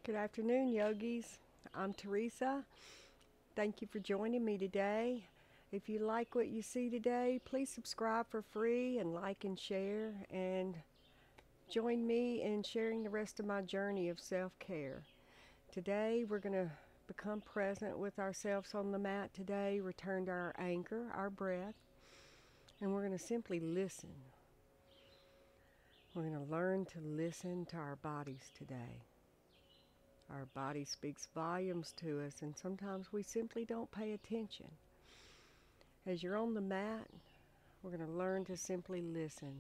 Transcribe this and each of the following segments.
Good afternoon, yogis. I'm Teresa. Thank you for joining me today. If you like what you see today, please subscribe for free and like and share, and join me in sharing the rest of my journey of self-care. Today we're going to become present with ourselves on the mat today, return to our anchor, our breath, and we're going to simply listen. We're going to learn to listen to our bodies today. Our body speaks volumes to us, and sometimes we simply don't pay attention. As you're on the mat, we're going to learn to simply listen.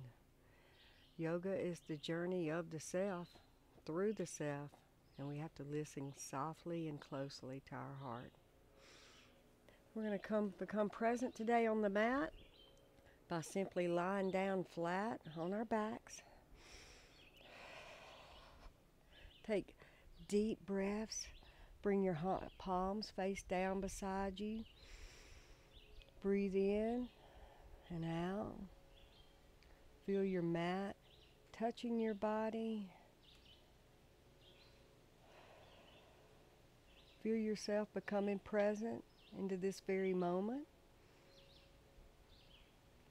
Yoga is the journey of the self, through the self, and we have to listen softly and closely to our heart. We're going to become present today on the mat by simply lying down flat on our backs. Take deep breaths. Bring your palms face down beside you. Breathe in and out. Feel your mat touching your body. Feel yourself becoming present into this very moment.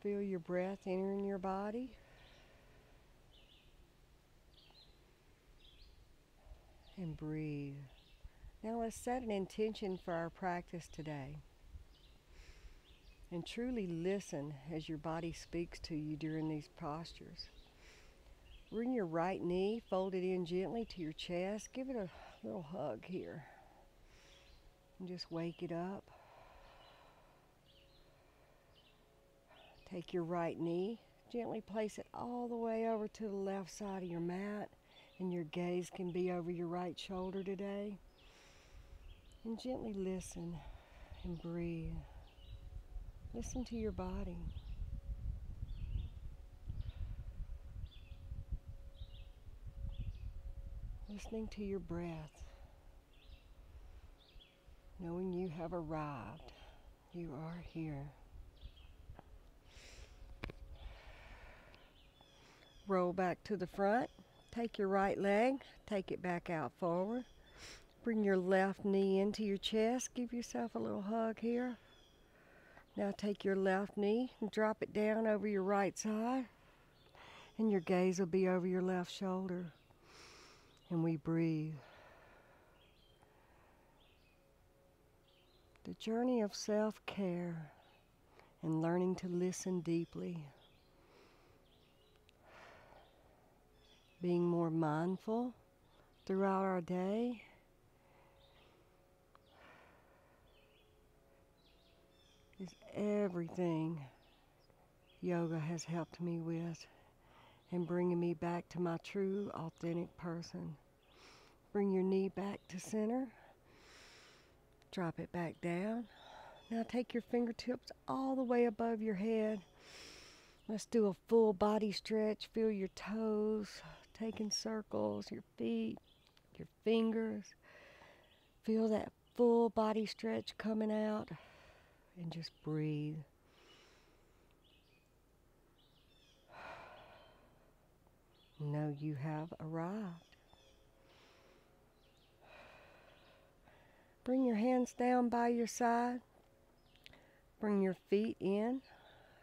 Feel your breath entering your body. And breathe. Now let's set an intention for our practice today. And truly listen as your body speaks to you during these postures. Bring your right knee folded in gently to your chest. Give it a little hug here. And just wake it up. Take your right knee. Gently place it all the way over to the left side of your mat. And your gaze can be over your right shoulder today. And gently listen and breathe. Listen to your body. Listening to your breath. Knowing you have arrived. You are here. Roll back to the front. Take your right leg, take it back out forward. Bring your left knee into your chest. Give yourself a little hug here. Now take your left knee and drop it down over your right side. And your gaze will be over your left shoulder. And we breathe. The journey of self-care and learning to listen deeply. Being more mindful throughout our day. Is everything yoga has helped me with and bringing me back to my true, authentic person. Bring your knee back to center. Drop it back down. Now take your fingertips all the way above your head. Let's do a full body stretch. Feel your toes taking circles, your feet, your fingers. Feel that full body stretch coming out. And just breathe. Know you have arrived. Bring your hands down by your side. Bring your feet in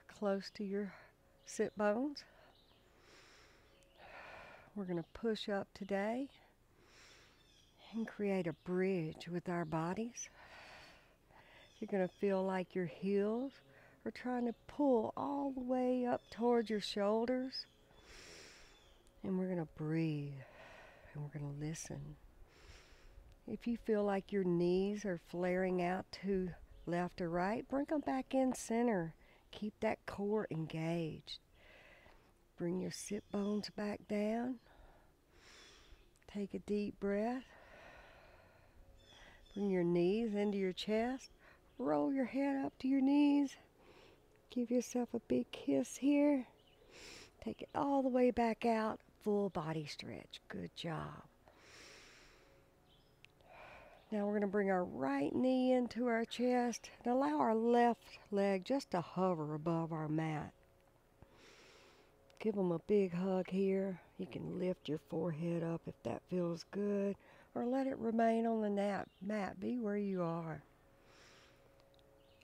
close to your sit bones. We're going to push up today and create a bridge with our bodies. You're going to feel like your heels are trying to pull all the way up towards your shoulders. And we're going to breathe and we're going to listen. If you feel like your knees are flaring out to left or right, bring them back in center. Keep that core engaged. Bring your sit bones back down. Take a deep breath. Bring your knees into your chest. Roll your head up to your knees. Give yourself a big kiss here. Take it all the way back out. Full body stretch. Good job. Now we're going to bring our right knee into our chest and allow our left leg just to hover above our mat. Give them a big hug here. You can lift your forehead up if that feels good, or let it remain on the mat. Be where you are.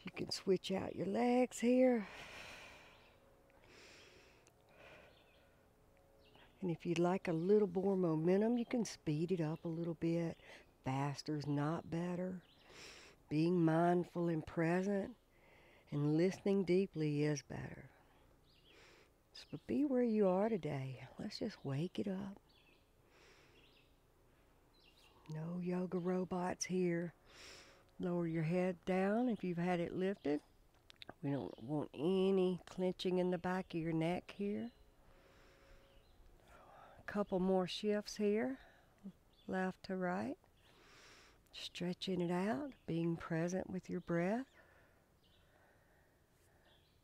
You can switch out your legs here. And if you'd like a little more momentum, you can speed it up a little bit. Faster is not better. Being mindful and present and listening deeply is better. But be where you are today. Let's just wake it up. No yoga robots here. Lower your head down if you've had it lifted. We don't want any clenching in the back of your neck here. A couple more shifts here, left to right. Stretching it out, being present with your breath.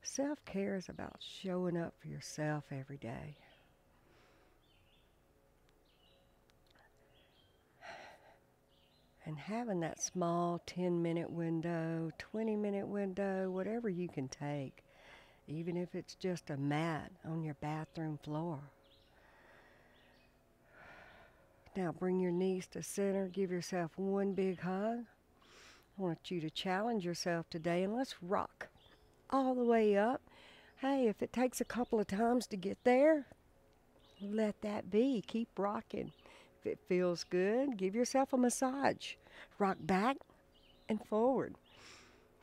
Self-care is about showing up for yourself every day. And having that small 10-minute window, 20-minute window, whatever you can take, even if it's just a mat on your bathroom floor. Now bring your knees to center, give yourself one big hug. I want you to challenge yourself today, and let's rock all the way up. Hey, if it takes a couple of times to get there, let that be. Keep rocking. If it feels good, give yourself a massage. Rock back and forward,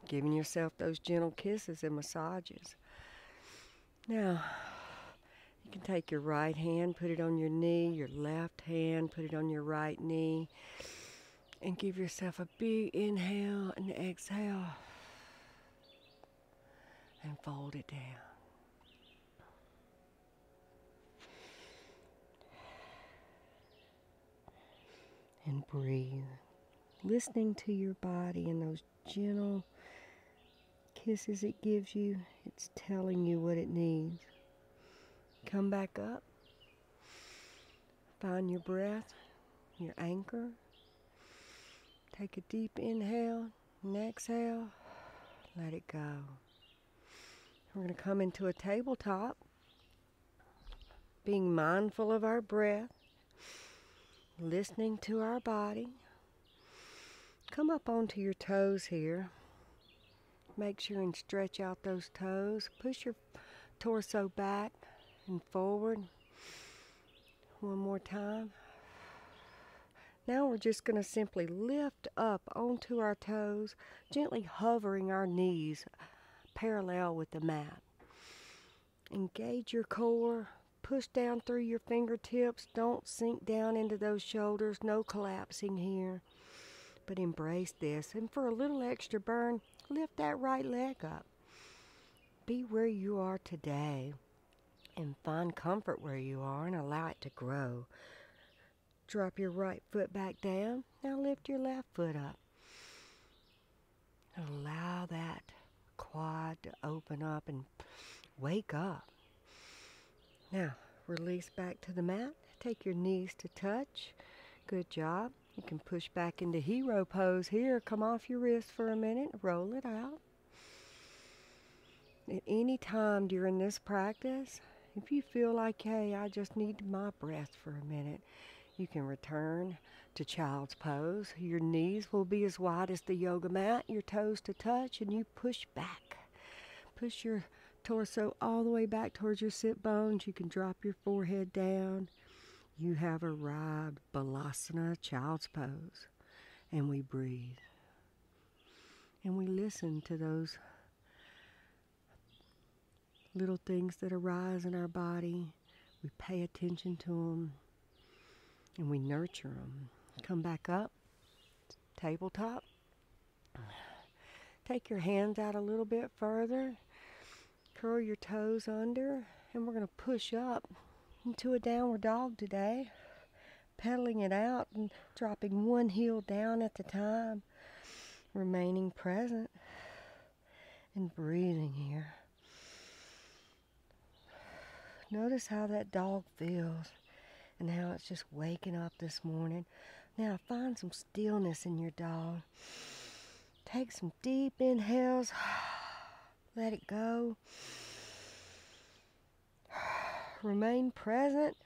giving yourself those gentle kisses and massages. Now, you can take your right hand, put it on your knee, your left hand, put it on your right knee, and give yourself a big inhale and exhale, and fold it down. And breathe, listening to your body and those gentle kisses it gives you. It's telling you what it needs. Come back up. Find your breath, your anchor. Take a deep inhale and exhale. Let it go. We're going to come into a tabletop, being mindful of our breath, listening to our body. Come up onto your toes here. Make sure and stretch out those toes. Push your torso back and forward. One more time. Now we're just going to simply lift up onto our toes, gently hovering our knees parallel with the mat. Engage your core. Push down through your fingertips. Don't sink down into those shoulders. No collapsing here. But embrace this. And for a little extra burn, lift that right leg up. Be where you are today and find comfort where you are and allow it to grow. Drop your right foot back down. Now lift your left foot up. Allow that quad to open up and wake up. Now, release back to the mat. Take your knees to touch. Good job. You can push back into hero pose here. Come off your wrist for a minute. Roll it out. At any time during this practice, if you feel like, hey, I just need my breath for a minute, you can return to child's pose. Your knees will be as wide as the yoga mat, your toes to touch, and you push back. Push your torso all the way back towards your sit bones. You can drop your forehead down. You have arrived, Balasana, child's pose. And we breathe. And we listen to those little things that arise in our body. We pay attention to them. And we nurture them. Come back up. Tabletop. Take your hands out a little bit further. Curl your toes under, and we're going to push up into a downward dog today. Pedaling it out and dropping one heel down at a time. Remaining present and breathing here. Notice how that dog feels and how it's just waking up this morning. Now find some stillness in your dog. Take some deep inhales. Let it go. Remain present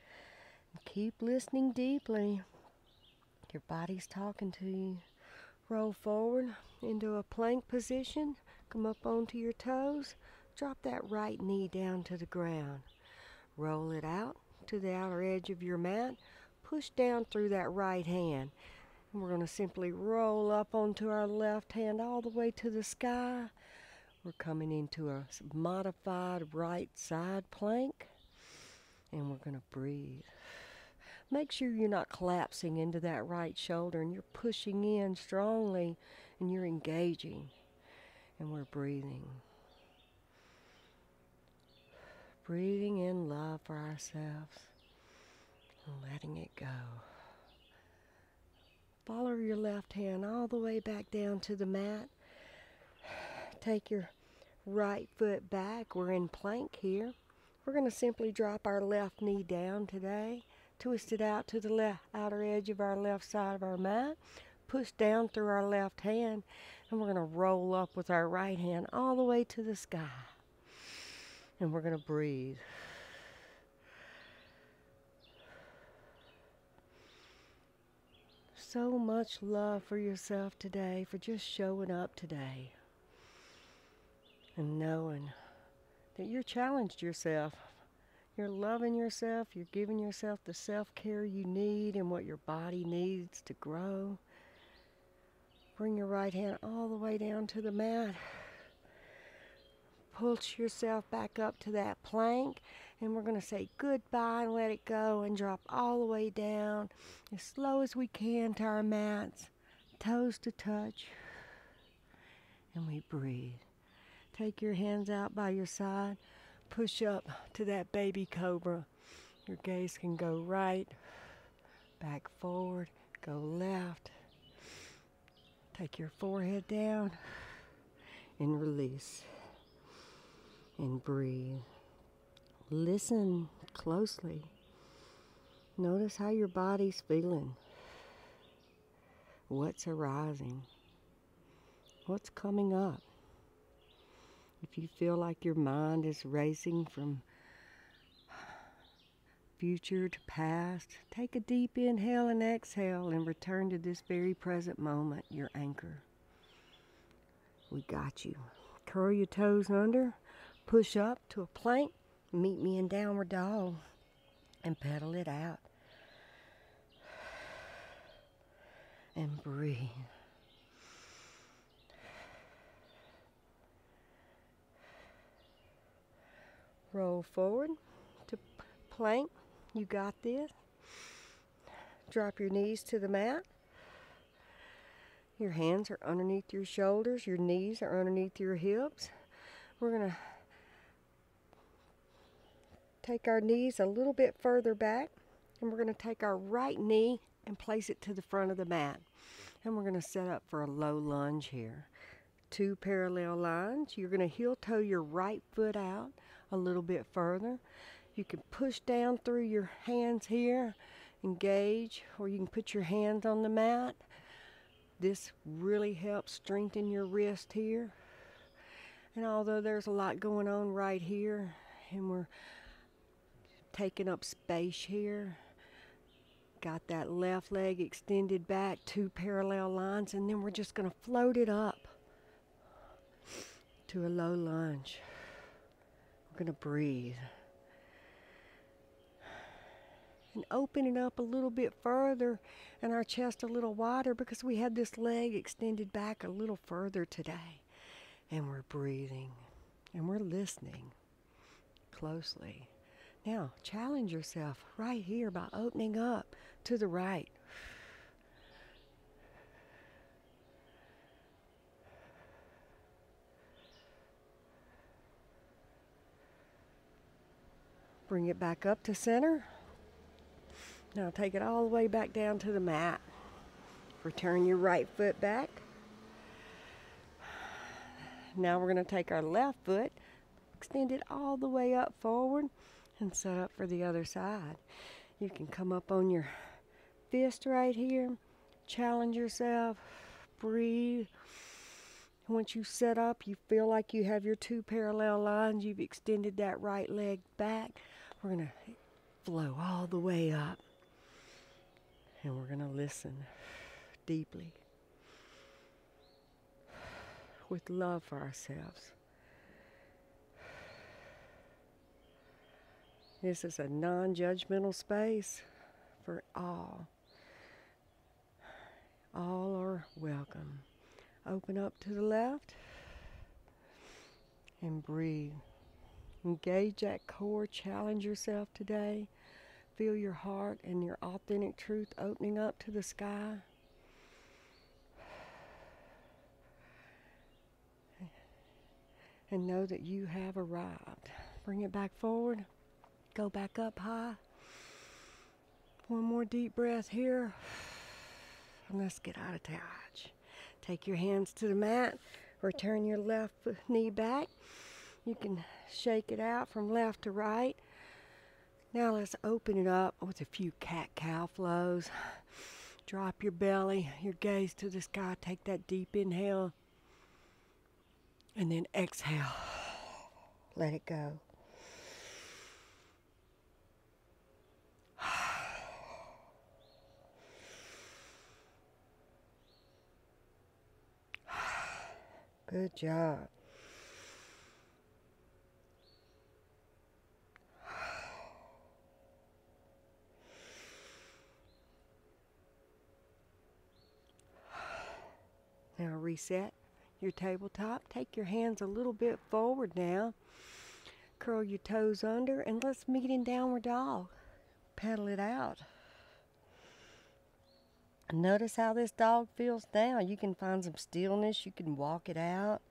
and keep listening deeply. Your body's talking to you. Roll forward into a plank position. Come up onto your toes. Drop that right knee down to the ground. Roll it out to the outer edge of your mat. Push down through that right hand. And we're going to simply roll up onto our left hand all the way to the sky. We're coming into a modified right side plank. And we're going to breathe. Make sure you're not collapsing into that right shoulder and you're pushing in strongly and you're engaging. And we're breathing. Breathing in love for ourselves and letting it go. Follow your left hand all the way back down to the mat. Take your right foot back. We're in plank here. We're going to simply drop our left knee down today. Twist it out to the outer edge of our left side of our mat. Push down through our left hand. And we're going to roll up with our right hand all the way to the sky. And we're going to breathe. So much love for yourself today, for just showing up today. And knowing that you're challenged yourself. You're loving yourself. You're giving yourself the self-care you need and what your body needs to grow. Bring your right hand all the way down to the mat. Push yourself back up to that plank. And we're going to say goodbye and let it go and drop all the way down as slow as we can to our mats. Toes to touch. And we breathe. Take your hands out by your side. Push up to that baby cobra. Your gaze can go right, back forward, go left. Take your forehead down and release. And breathe. Listen closely. Notice how your body's feeling. What's arising? What's coming up? If you feel like your mind is racing from future to past, take a deep inhale and exhale and return to this very present moment, your anchor. We got you. Curl your toes under, push up to a plank, meet me in downward dog, and pedal it out. And breathe. Roll forward to plank. You got this. Drop your knees to the mat. Your hands are underneath your shoulders. Your knees are underneath your hips. We're going to take our knees a little bit further back. And we're going to take our right knee and place it to the front of the mat. And we're going to set up for a low lunge here. 2 parallel lines. You're going to heel toe your right foot out a little bit further. You can push down through your hands here, engage, or you can put your hands on the mat. This really helps strengthen your wrist here. And although there's a lot going on right here, and we're taking up space here, got that left leg extended back, 2 parallel lines, and then we're just going to float it up to a low lunge. We're going to breathe. And open it up a little bit further and our chest a little wider because we had this leg extended back a little further today. And we're breathing. And we're listening closely. Now, challenge yourself right here by opening up to the right. Bring it back up to center. Now take it all the way back down to the mat. Return your right foot back. Now we're going to take our left foot, extend it all the way up forward, and set up for the other side. You can come up on your fist right here, challenge yourself, breathe. Once you set up, you feel like you have your 2 parallel lines, you've extended that right leg back. We're going to flow all the way up And we're going to listen deeply with love for ourselves. This is a non-judgmental space for all. All are welcome. Open up to the left and breathe. Engage that core. Challenge yourself today. Feel your heart and your authentic truth opening up to the sky. And know that you have arrived. Bring it back forward. Go back up high. One more deep breath here. And let's get out of touch. Take your hands to the mat or turn your left knee back. You can shake it out from left to right. Now let's open it up with a few cat-cow flows. Drop your belly, your gaze to the sky. Take that deep inhale. And then exhale. Let it go. Good job. Now reset your tabletop. Take your hands a little bit forward now. Curl your toes under and let's meet in downward dog. Pedal it out. Notice how this dog feels now. You can find some stillness. You can walk it out.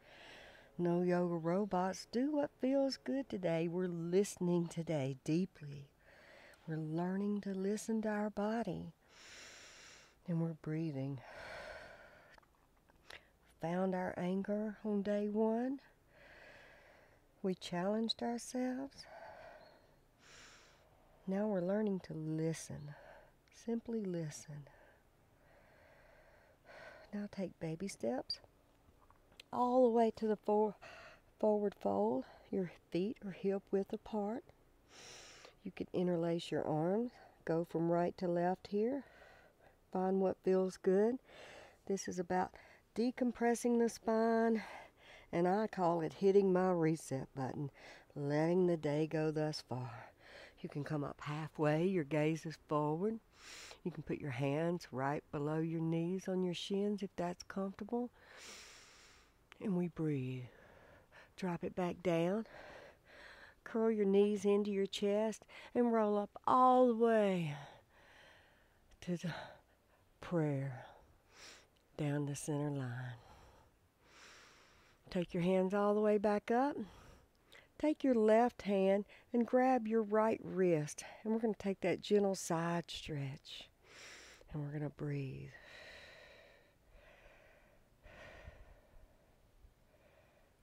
No yoga robots. Do what feels good today. We're listening today deeply. We're learning to listen to our body. And we're breathing. Found our anchor on day one. We challenged ourselves. Now we're learning to listen. Simply listen. Now take baby steps all the way to the forward fold. Your feet are hip width apart. You can interlace your arms. Go from right to left here. Find what feels good. This is about decompressing the spine, and I call it hitting my reset button, letting the day go thus far. You can come up halfway. Your gaze is forward. You can put your hands right below your knees on your shins if that's comfortable. And we breathe. Drop it back down. Curl your knees into your chest and roll up all the way to the prayer down the center line. Take your hands all the way back up. Take your left hand and grab your right wrist. And we're going to take that gentle side stretch. And we're going to breathe.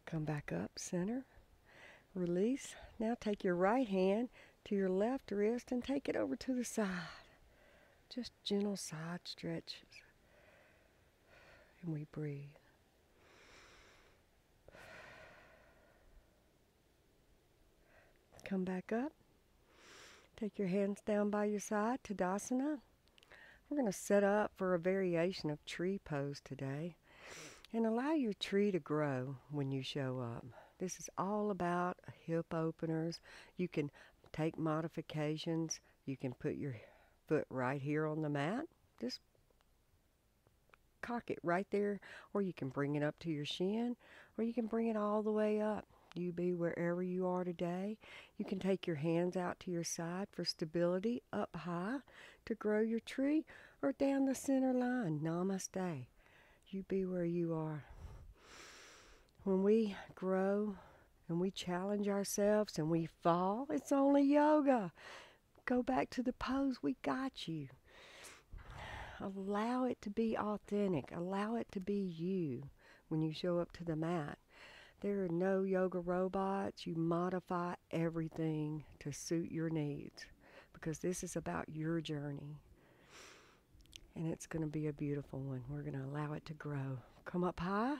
Come back up, center. Release. Now take your right hand to your left wrist and take it over to the side. Just gentle side stretches. And we breathe. Come back up. Take your hands down by your side, Tadasana. We're going to set up for a variation of tree pose today. And allow your tree to grow when you show up. This is all about hip openers. You can take modifications. You can put your foot right here on the mat. Just cock it right there. Or you can bring it up to your shin. Or you can bring it all the way up. You be wherever you are today. You can take your hands out to your side for stability, up high to grow your tree, or down the center line. Namaste. You be where you are. When we grow and we challenge ourselves and we fall, it's only yoga. Go back to the pose. We got you. Allow it to be authentic. Allow it to be you when you show up to the mat. There are no yoga robots. You modify everything to suit your needs because this is about your journey. And it's going to be a beautiful one. We're going to allow it to grow. Come up high.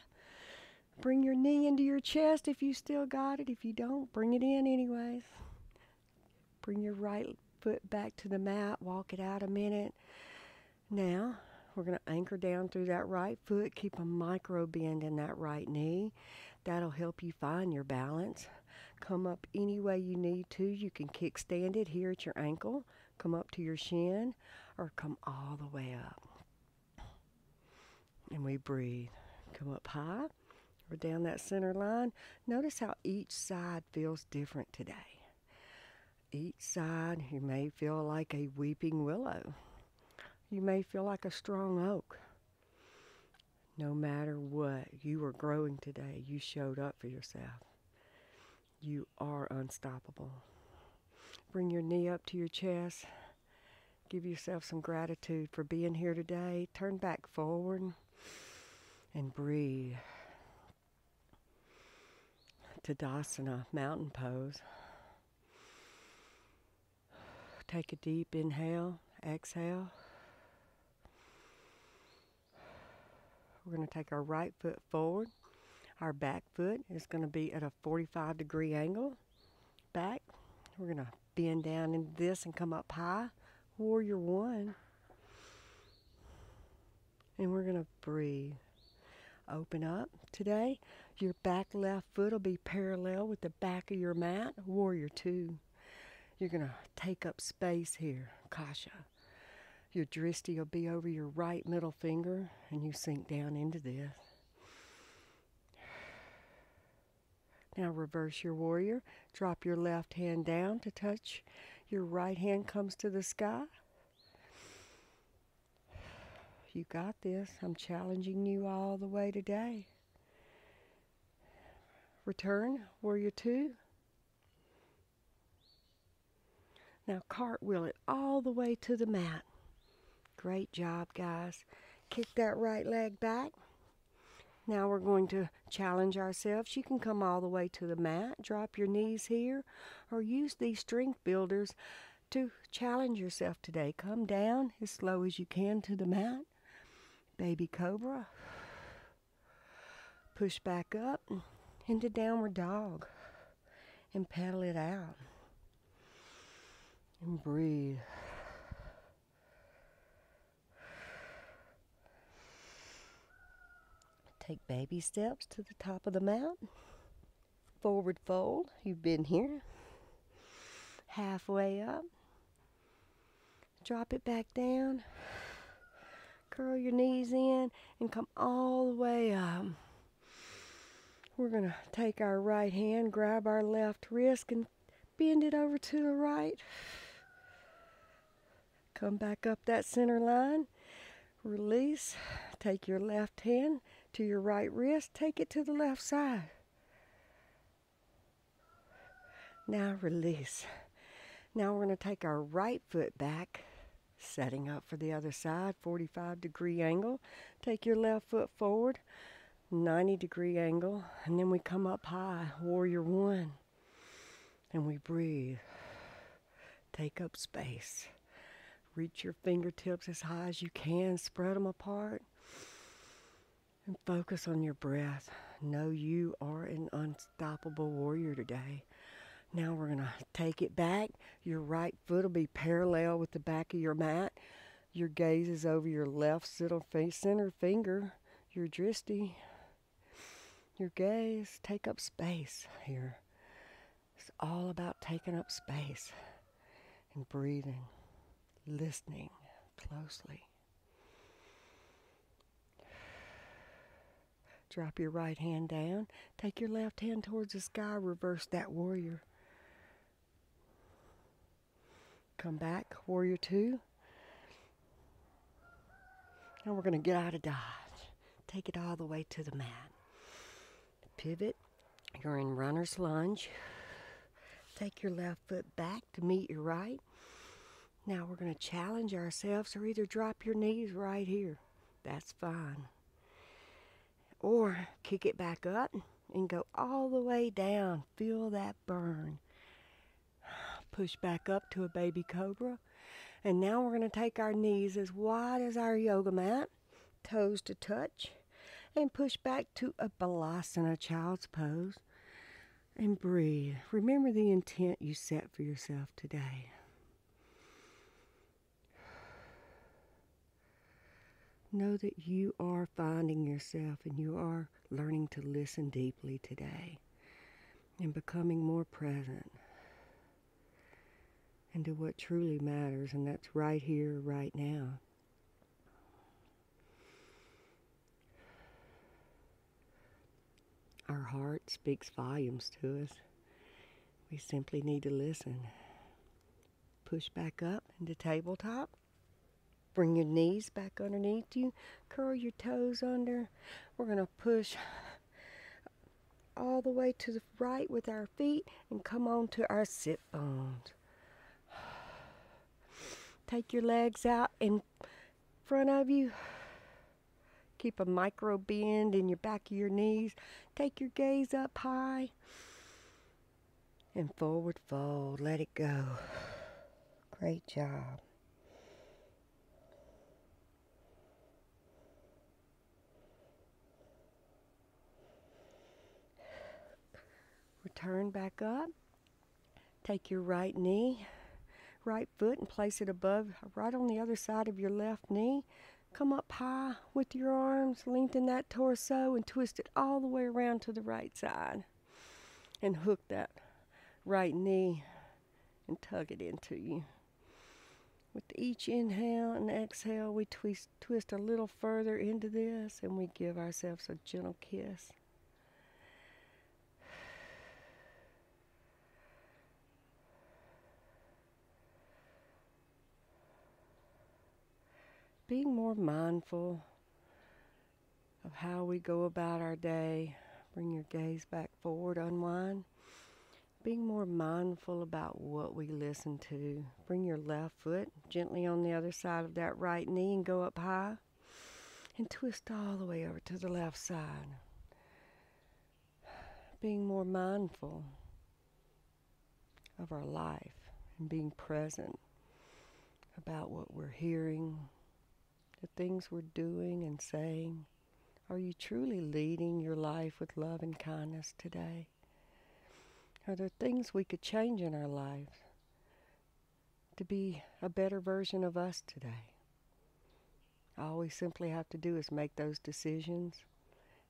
Bring your knee into your chest if you still got it. If you don't, bring it in anyways. Bring your right foot back to the mat. Walk it out a minute. Now, we're going to anchor down through that right foot. Keep a micro bend in that right knee. That'll help you find your balance. Come up any way you need to. You can kickstand it here at your ankle. Come up to your shin or come all the way up. And we breathe. Come up high or down that center line. Notice how each side feels different today. Each side, you may feel like a weeping willow. You may feel like a strong oak. No matter what, you are growing today. You showed up for yourself. You are unstoppable. Bring your knee up to your chest. Give yourself some gratitude for being here today. Turn back forward and breathe. Tadasana, mountain pose. Take a deep inhale, exhale. We're going to take our right foot forward. Our back foot is going to be at a 45-degree angle. Back. We're going to bend down into this and come up high. Warrior one. And we're going to breathe. Open up. Today, your back left foot will be parallel with the back of your mat. Warrior two. You're going to take up space here. Kasha. Your drishti will be over your right middle finger, and you sink down into this. Now reverse your warrior. Drop your left hand down to touch. Your right hand comes to the sky. You got this. I'm challenging you all the way today. Return, warrior two. Now cartwheel it all the way to the mat. Great job, guys. Kick that right leg back. Now we're going to challenge ourselves. You can come all the way to the mat, drop your knees here, or use these strength builders to challenge yourself today. Come down as slow as you can to the mat. Baby cobra. Push back up into downward dog and pedal it out. And breathe. Take baby steps to the top of the mat. Forward fold. You've been here. Halfway up. Drop it back down. Curl your knees in and come all the way up. We're going to take our right hand, grab our left wrist, and bend it over to the right. Come back up that center line. Release. Take your left hand to your right wrist. Take it to the left side. Now release. Now we're going to take our right foot back, setting up for the other side, 45-degree angle. Take your left foot forward, 90-degree angle, and then we come up high, warrior one. And we breathe. Take up space. Reach your fingertips as high as you can. Spread them apart. And focus on your breath. Know you are an unstoppable warrior today. Now we're going to take it back. Your right foot will be parallel with the back of your mat. Your gaze is over your left center finger. Your drishti. Your gaze. Take up space here. It's all about taking up space and breathing. Listening closely. Drop your right hand down. Take your left hand towards the sky. Reverse that warrior. Come back, warrior two. Now we're going to get out of dodge. Take it all the way to the mat. Pivot. You're in runner's lunge. Take your left foot back to meet your right. Now we're going to challenge ourselves, or either drop your knees right here. That's fine. Or kick it back up and go all the way down. Feel that burn. Push back up to a baby cobra. And now we're going to take our knees as wide as our yoga mat, toes to touch, and push back to a balasana, child's pose. And breathe. Remember the intent you set for yourself today. Know that you are finding yourself and you are learning to listen deeply today and becoming more present into what truly matters, and that's right here, right now. Our heart speaks volumes to us. We simply need to listen. Push back up into tabletop. Bring your knees back underneath you. Curl your toes under. We're going to push all the way to the right with our feet and come on to our sit bones. Take your legs out in front of you. Keep a micro bend in your back of your knees. Take your gaze up high and forward fold. Let it go. Great job. Return back up. Take your right knee, right foot, and place it above, right on the other side of your left knee. Come up high with your arms, lengthen that torso, and twist it all the way around to the right side. And hook that right knee and tug it into you. With each inhale and exhale, we twist a little further into this, and we give ourselves a gentle kiss. Being more mindful of how we go about our day. Bring your gaze back forward, unwind. Being more mindful about what we listen to. Bring your left foot gently on the other side of that right knee and go up high. And twist all the way over to the left side. Being more mindful of our life and being present about what we're hearing, the things we're doing and saying. Are you truly leading your life with love and kindness today? Are there things we could change in our lives to be a better version of us today? All we simply have to do is make those decisions,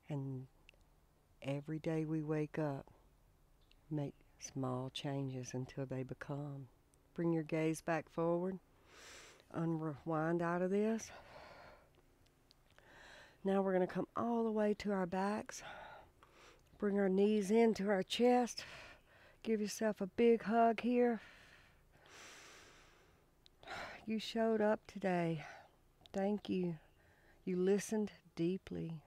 and every day we wake up, make small changes until they become. Bring your gaze back forward. Unwind out of this. Now we're going to come all the way to our backs. Bring our knees into our chest. Give yourself a big hug here. You showed up today. Thank you. You listened deeply.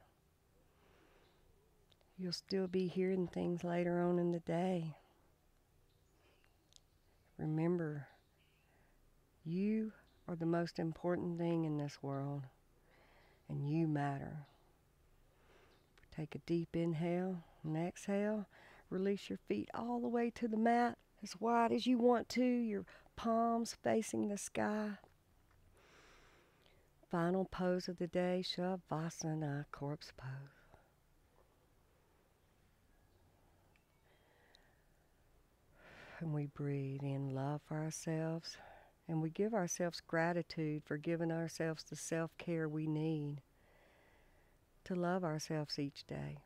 You'll still be hearing things later on in the day. Remember, you are the most important thing in this world, and you matter. Take a deep inhale and exhale. Release your feet all the way to the mat, as wide as you want to, your palms facing the sky. Final pose of the day, Shavasana, corpse pose. And we breathe in love for ourselves, and we give ourselves gratitude for giving ourselves the self-care we need to love ourselves each day.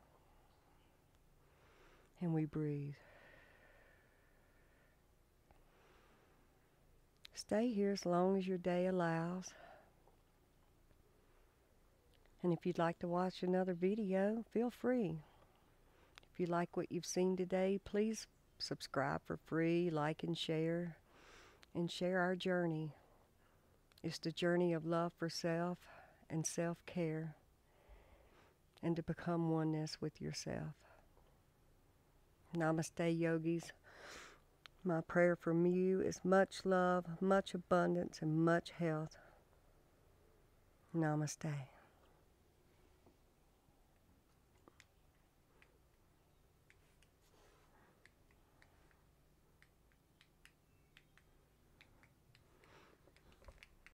And we breathe. Stay here as long as your day allows. And if you'd like to watch another video, feel free. If you like what you've seen today, please subscribe for free, like and share our journey. It's the journey of love for self and self-care, and to become oneness with yourself. Namaste, yogis. My prayer from you is much love, much abundance, and much health. Namaste.